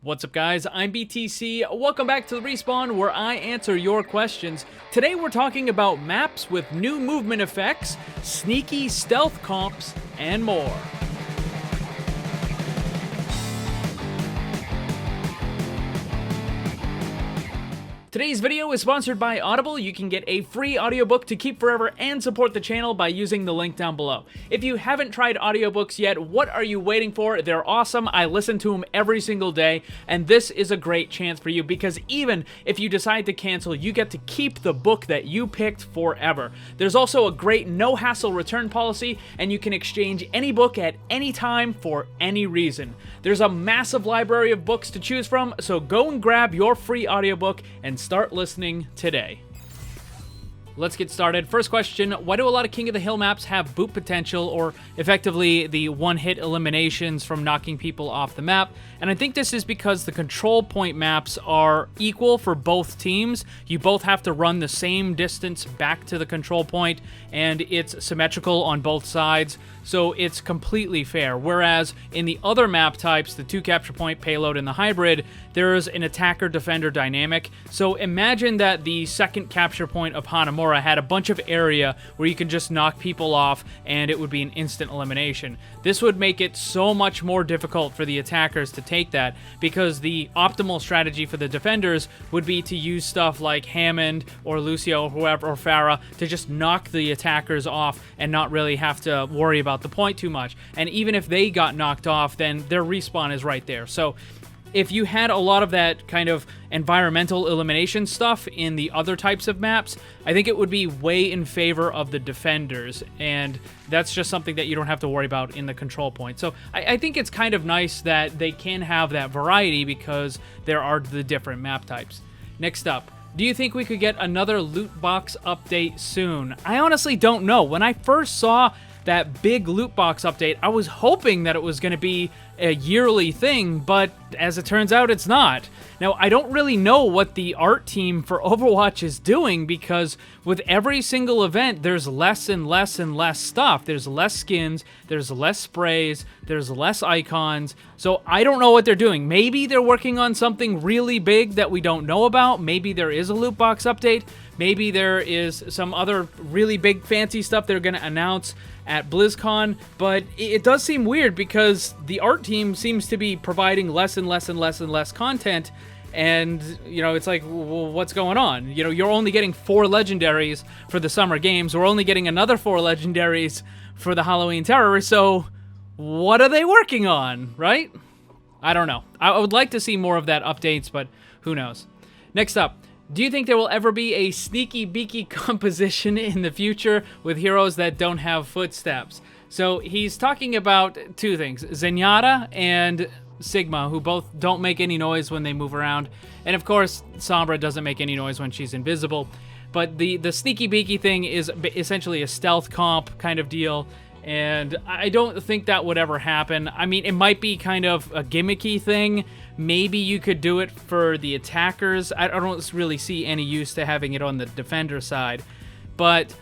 What's up, guys? I'm BTC. Welcome back to the Respawn, where I answer your questions. Today we're talking about maps with new movement effects, sneaky stealth comps, and more. Today's video is sponsored by Audible. You can get a free audiobook to keep forever and support the channel by using the link down below. If you haven't tried audiobooks yet, what are you waiting for? They're awesome. I listen to them every single day, and this is a great chance for you because even if you decide to cancel, you get to keep the book that you picked forever. There's also a great no-hassle return policy, and you can exchange any book at any time for any reason. There's a massive library of books to choose from, so go and grab your free audiobook and start listening today. Let's get started. First question, why do a lot of King of the Hill maps have boot potential, or effectively the one-hit eliminations from knocking people off the map? And I think this is because the control point maps are equal for both teams. You both have to run the same distance back to the control point, and it's symmetrical on both sides, so it's completely fair. Whereas in the other map types, the 2 capture point, payload, and the hybrid, there's an attacker-defender dynamic. So imagine that the second capture point of Hanamura had a bunch of area where you can just knock people off and it would be an instant elimination. This would make it so much more difficult for the attackers to take that, because the optimal strategy for the defenders would be to use stuff like Hammond or Lucio or whoever, or Farah, to just knock the attackers off and not really have to worry about the point too much. And even if they got knocked off, then their respawn is right there. So if you had a lot of that kind of environmental elimination stuff in the other types of maps, I think it would be way in favor of the defenders, and that's just something that you don't have to worry about in the control point. So I think it's kind of nice that they can have that variety because there are the different map types. Next up, do you think we could get another loot box update soon? I honestly don't know. When I first saw that big loot box update, I was hoping that it was going to be a yearly thing, but as it turns out, it's not. Now, I don't really know what the art team for Overwatch is doing, because with every single event, there's less and less and less stuff. There's less skins, there's less sprays, there's less icons, so I don't know what they're doing. Maybe they're working on something really big that we don't know about. Maybe there is a loot box update. Maybe there is some other really big fancy stuff they're going to announce at BlizzCon, but it does seem weird because the art team seems to be providing less and less and less and less content, and, you know, it's like, well, what's going on? You know, you're only getting 4 legendaries for the Summer Games. We're only getting another 4 legendaries for the Halloween Terror, so what are they working on, right? I don't know. I would like to see more of that updates, but who knows? Next up, do you think there will ever be a sneaky beaky composition in the future with heroes that don't have footsteps? So he's talking about 2 things, Zenyatta and Sigma, who both don't make any noise when they move around. And of course, Sombra doesn't make any noise when she's invisible. But the sneaky beaky thing is essentially a stealth comp kind of deal, and I don't think that would ever happen. I mean, it might be kind of a gimmicky thing. Maybe you could do it for the attackers. I don't really see any use to having it on the defender side. But,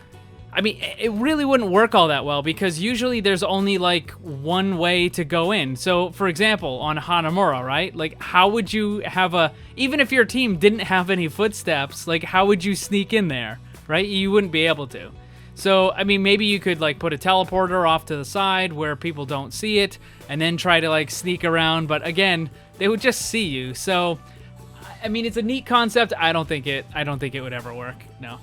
I mean, it really wouldn't work all that well, because usually there's only, like, one way to go in. So, for example, on Hanamura, right? Like, how would you have even if your team didn't have any footsteps, like, how would you sneak in there, right? You wouldn't be able to. So, I mean, maybe you could, like, put a teleporter off to the side where people don't see it, and then try to, like, sneak around, but again, they would just see you. So, I mean, it's a neat concept. I don't think it would ever work. No.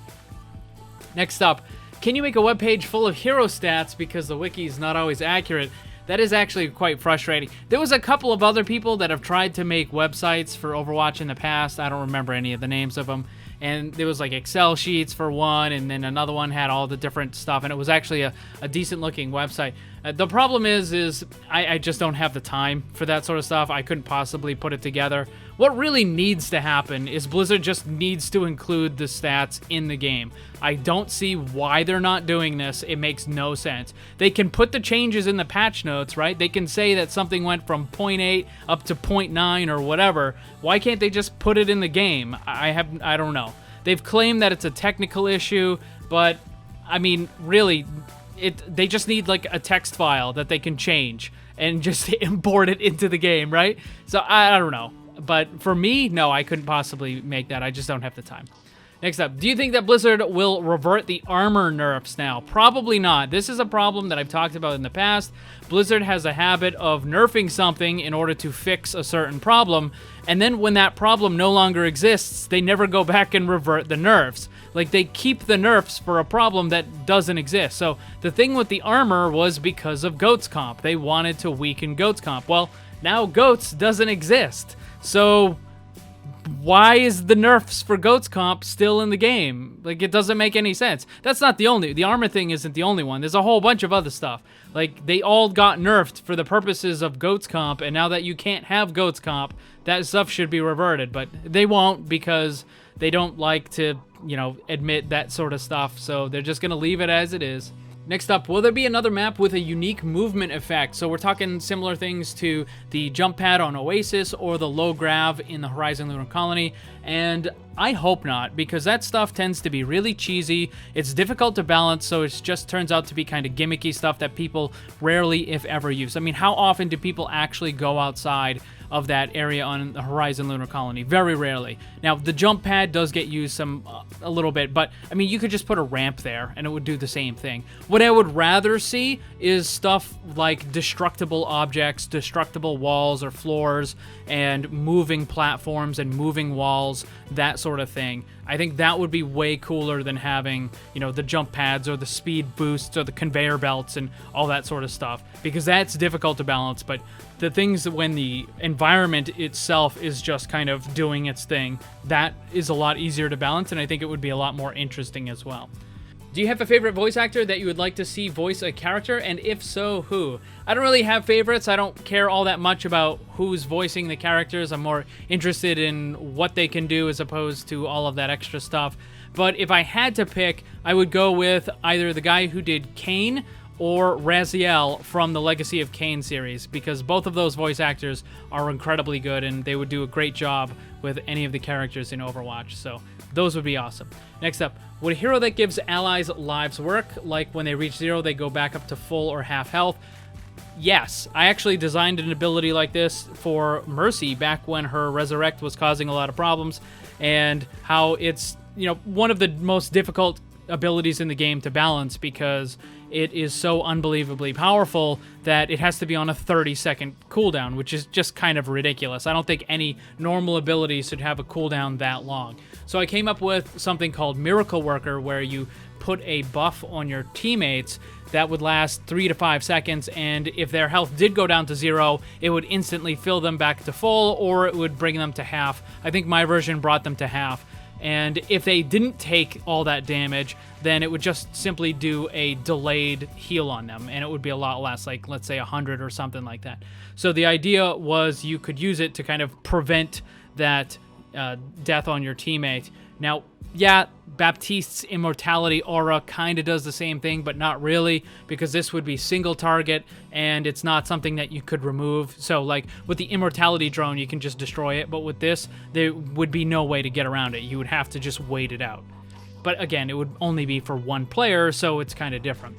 Next up, can you make a webpage full of hero stats because the wiki is not always accurate? That is actually quite frustrating. There was a couple of other people that have tried to make websites for Overwatch in the past. I don't remember any of the names of them. And there was like Excel sheets for one, and then another one had all the different stuff, and it was actually a decent looking website. The problem is I just don't have the time for that sort of stuff. I couldn't possibly put it together. What really needs to happen is Blizzard just needs to include the stats in the game. I don't see why they're not doing this. It makes no sense. They can put the changes in the patch notes, right? They can say that something went from 0.8 up to 0.9 or whatever. Why can't they just put it in the game? I don't know. They've claimed that it's a technical issue, but I mean, really, they just need like a text file that they can change and just import it into the game, right? So I don't know. But for me, no, I couldn't possibly make that. I just don't have the time. Next up, do you think that Blizzard will revert the armor nerfs now? Probably not. This is a problem that I've talked about in the past. Blizzard has a habit of nerfing something in order to fix a certain problem, and then when that problem no longer exists, they never go back and revert the nerfs. Like, they keep the nerfs for a problem that doesn't exist. So the thing with the armor was because of Goats Comp. They wanted to weaken Goats Comp. Well, now Goats doesn't exist. So why is the nerfs for Goats Comp still in the game? Like, it doesn't make any sense. That's not the armor thing isn't the only one. There's a whole bunch of other stuff. Like, they all got nerfed for the purposes of Goats Comp, and now that you can't have Goats Comp, that stuff should be reverted. But they won't, because they don't like to, you know, admit that sort of stuff, so they're just gonna leave it as it is. Next up, will there be another map with a unique movement effect? So we're talking similar things to the jump pad on Oasis or the low grav in the Horizon Lunar Colony, and I hope not, because that stuff tends to be really cheesy. It's difficult to balance, so it just turns out to be kind of gimmicky stuff that people rarely, if ever, use. I mean, how often do people actually go outside of that area on the Horizon Lunar Colony? Very rarely. Now, the jump pad does get used a little bit, but I mean, you could just put a ramp there and it would do the same thing. What I would rather see is stuff like destructible objects, destructible walls or floors, and moving platforms and moving walls, that sort of thing. I think that would be way cooler than having, you know, the jump pads or the speed boosts or the conveyor belts and all that sort of stuff, because that's difficult to balance. But the things that when the environment itself is just kind of doing its thing, that is a lot easier to balance, and I think it would be a lot more interesting as well. Do you have a favorite voice actor that you would like to see voice a character, and if so, who? I don't really have favorites. I don't care all that much about who's voicing the characters. I'm more interested in what they can do as opposed to all of that extra stuff. But if I had to pick, I would go with either the guy who did Kain or Raziel from the Legacy of Kain series, because both of those voice actors are incredibly good and they would do a great job with any of the characters in Overwatch, so those would be awesome. Next up, would a hero that gives allies lives work? Like when they reach 0, they go back up to full or half health? Yes, I actually designed an ability like this for Mercy back when her Resurrect was causing a lot of problems, and how it's, you know, one of the most difficult abilities in the game to balance because it is so unbelievably powerful that it has to be on a 30-second cooldown, which is just kind of ridiculous. I don't think any normal ability should have a cooldown that long. So I came up with something called Miracle Worker, where you put a buff on your teammates that would last 3 to 5 seconds, and if their health did go down to 0, it would instantly fill them back to full, or it would bring them to half. I think my version brought them to half. And if they didn't take all that damage, then it would just simply do a delayed heal on them, and it would be a lot less, like let's say 100 or something like that. So the idea was you could use it to kind of prevent that death on your teammate. Now, yeah, Baptiste's Immortality Aura kind of does the same thing, but not really, because this would be single target, and it's not something that you could remove. So, like, with the Immortality Drone, you can just destroy it, but with this, there would be no way to get around it. You would have to just wait it out. But again, it would only be for one player, so it's kind of different.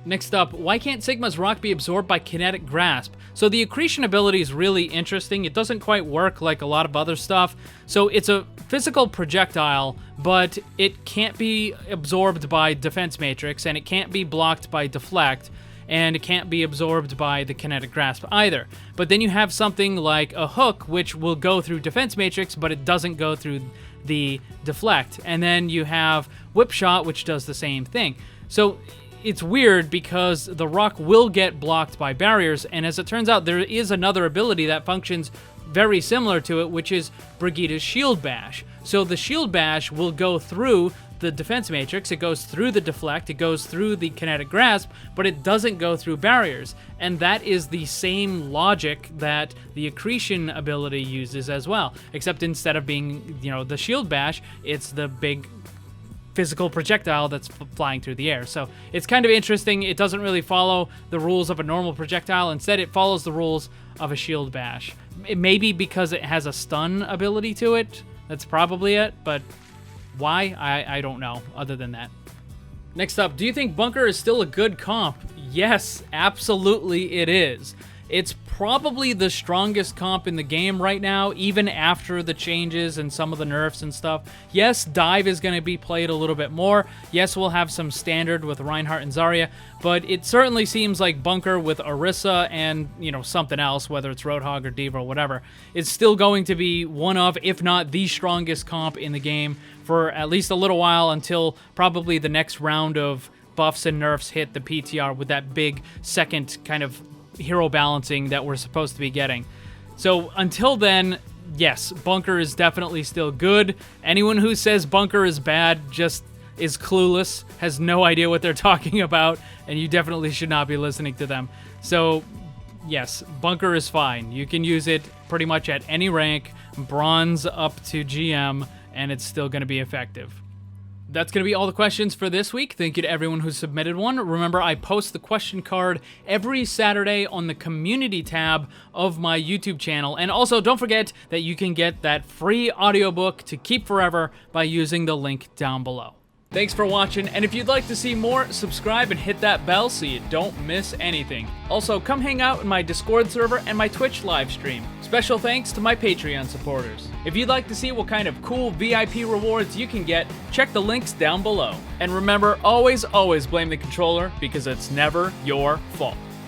Next up, why can't Sigma's rock be absorbed by Kinetic Grasp? So the accretion ability is really interesting. It doesn't quite work like a lot of other stuff. So it's a physical projectile, but it can't be absorbed by Defense Matrix, and it can't be blocked by Deflect, and it can't be absorbed by the Kinetic Grasp either. But then you have something like a Hook, which will go through Defense Matrix, but it doesn't go through the Deflect. And then you have Whip Shot, which does the same thing. So it's weird because the rock will get blocked by barriers, and as it turns out, there is another ability that functions very similar to it, which is Brigida's Shield Bash. So the Shield Bash will go through the Defense Matrix, it goes through the Deflect, it goes through the Kinetic Grasp, but it doesn't go through barriers. And that is the same logic that the Accretion ability uses as well, except instead of being, you know, the Shield Bash, it's the big physical projectile that's flying through the air. So it's kind of interesting. It doesn't really follow the rules of a normal projectile. Instead, it follows the rules of a Shield Bash. It may be because it has a stun ability to it. That's probably it, but why? I don't know, other than that. Next up, do you think Bunker is still a good comp? Yes, absolutely it is. It's probably the strongest comp in the game right now, even after the changes and some of the nerfs and stuff. Yes, Dive is going to be played a little bit more. Yes, we'll have some standard with Reinhardt and Zarya, but it certainly seems like Bunker with Orisa and, you know, something else, whether it's Roadhog or D.Va or whatever, is still going to be one of, if not the strongest comp in the game for at least a little while, until probably the next round of buffs and nerfs hit the PTR with that big second kind of hero balancing that we're supposed to be getting. So until then, yes, Bunker is definitely still good. Anyone who says Bunker is bad just is clueless, has no idea what they're talking about, and you definitely should not be listening to them. So yes, Bunker is fine. You can use it pretty much at any rank, bronze up to GM, and it's still going to be effective. That's going to be all the questions for this week. Thank you to everyone who submitted one. Remember, I post the question card every Saturday on the community tab of my YouTube channel. And also, don't forget that you can get that free audiobook to keep forever by using the link down below. Thanks for watching, and if you'd like to see more, subscribe and hit that bell so you don't miss anything. Also, come hang out in my Discord server and my Twitch live stream. Special thanks to my Patreon supporters. If you'd like to see what kind of cool VIP rewards you can get, check the links down below. And remember, always blame the controller, because it's never your fault.